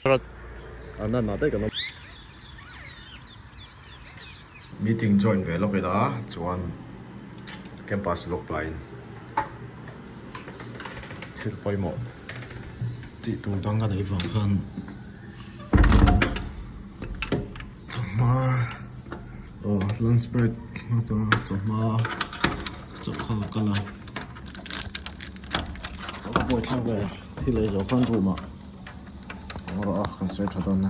anh nói tới cái nó meeting join về lúc đó chuan campus lúc lại xin quay một chị tung tăng cái đấy vòng hơn mà lunch break mà chụp không có là buổi sáng về thì lấy rồi phân thủ mà rồi con sẽ cho tôi nè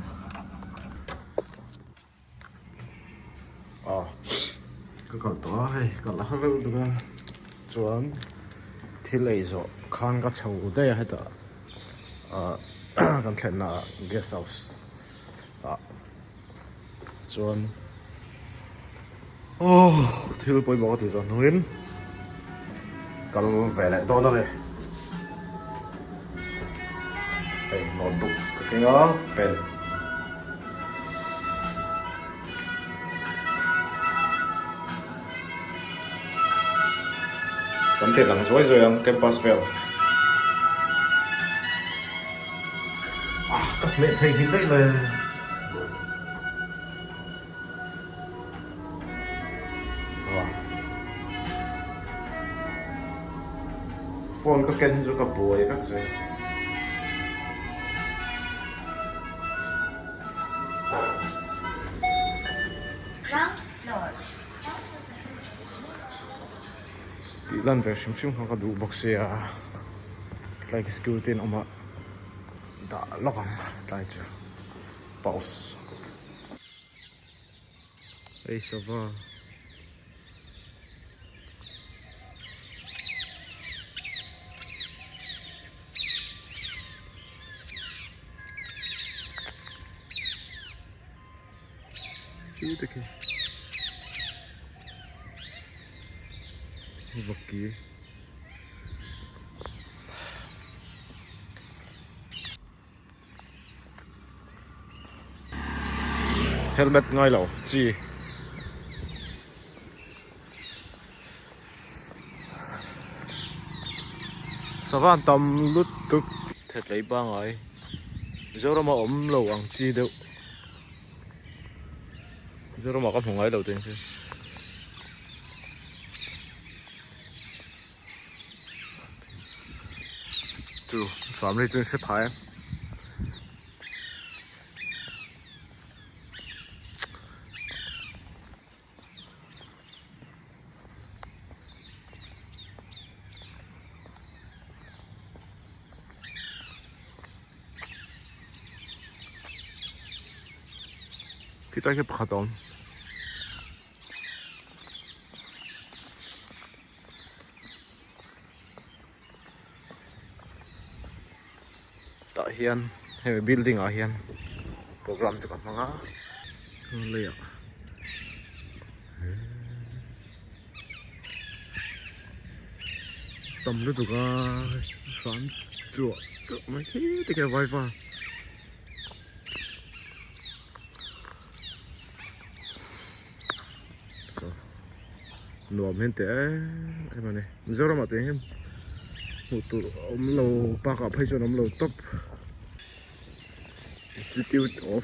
cái con to hay còn là hơi được à chuan thì lấy rồi con cái chậu đây hay đó con thlenna guest house chuan thil bôi bò thì rồi nuôi còn về lại to đó này đây notebook cái đó pen còn tiền lằng zuai rồi ang campus fail các mẹ thầy hiện đây là phone có kênh rồi cả buổi các rồi tí lần về xung không có đủ box à lại cái skill tiền ông ạ đã lọc lại chưa pause đây sao va chú thế kia vật kia helmet ngay lẩu chi sao van tâm lút tức thật lấy ba ngày giờ mà ốm lẩu ăn chi đâu giờ mà có phòng ấy đầu tiên chứ chú phạm đi trên xếp thái kita ke pakhatom ta hian he building a hian program se ka manga le ya tâm lu tu ka san chu mai khi te ke wifi nuam hen te ai mà này zero mà tiếng một tụ ông lô ba cặp hay cho ông lô top Institute of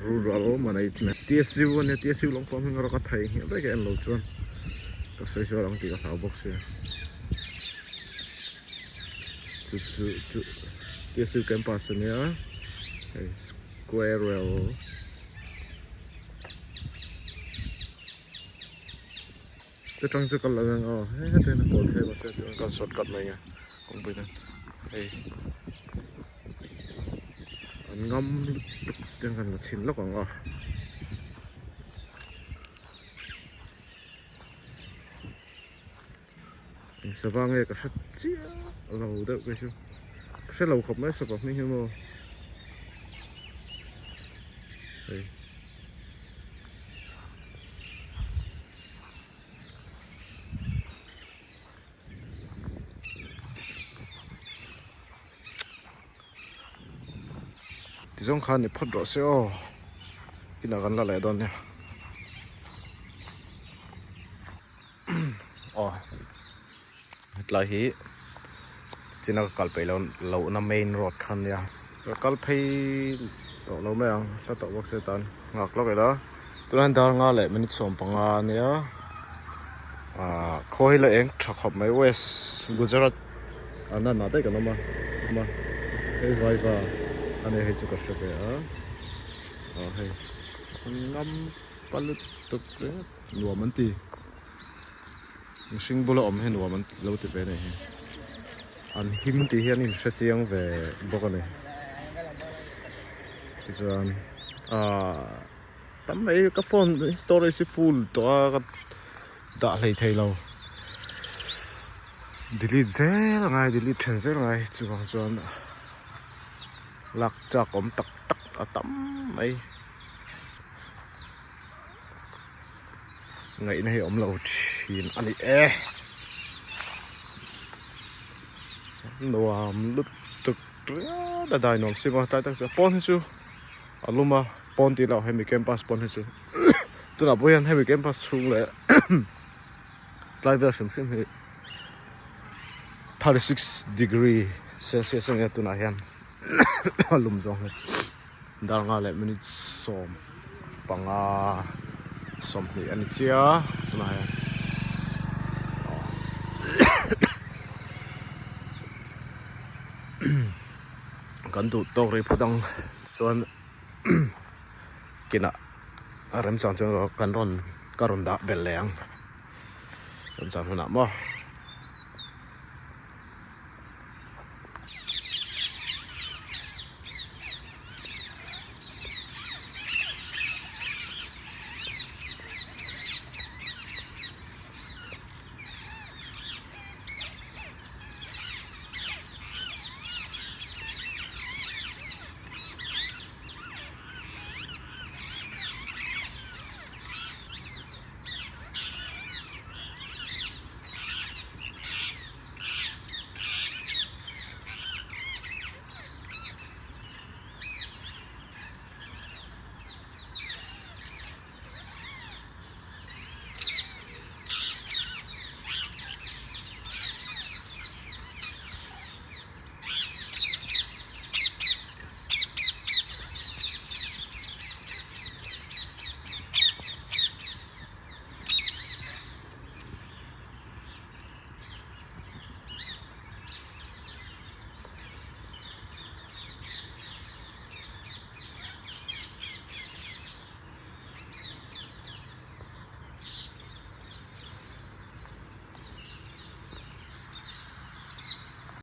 Rural Management TSU này TSU long phong hình ra thầy hiện tại cái anh lô chuan các số số long thì có thảo box chú TSU campus này Square Rail cái trang sức là hết thế nó còn thêm một sẽ còn sọt cắt này nha không biết đây ngâm tiếng gần là chín lốc còn sợ vang nghe cả sắt chia lầu đâu cái chứ sẽ lầu khổng mấy sợ bọc như thế mà đây thì giống khăn thì phật rõ xe cái nào gần là lại đòn nha lại hi chỉ là cặp bể lâu lâu na main road khăn nha kal phei to lo me ang sa to bok se tan ngak lo ke da tuan dar nga le minute som panga nia khoi la eng thak mai west Gujarat ana na dai ka no ma ei vai va ane he chu ka se pe hei ngam palut tuk le nuwa man ti sing bula om he nuwa man lo ti pe nei an him ti hian in hre chiang ve bok ani ti chuan tam mai ka phone storage full to ka da hlei thei lo delete zel ngai delete then zel ngai chuang chuan lak chak om tak tak atam mai ngai nei om lo thin ani nuam lut tuk da dai nom sima tai tak cha pon chu aluma pon ti lo hemi campus pon chu tuna boyan hemi campus chu le driver sim he 36 degree Celsius nge tuna hian lum jong he dar nga le minute som panga som ni ani chia tuna hian kan tu tok ri phudang chuan kina rem chang chuan kan ron da bel leang rem chang huna mo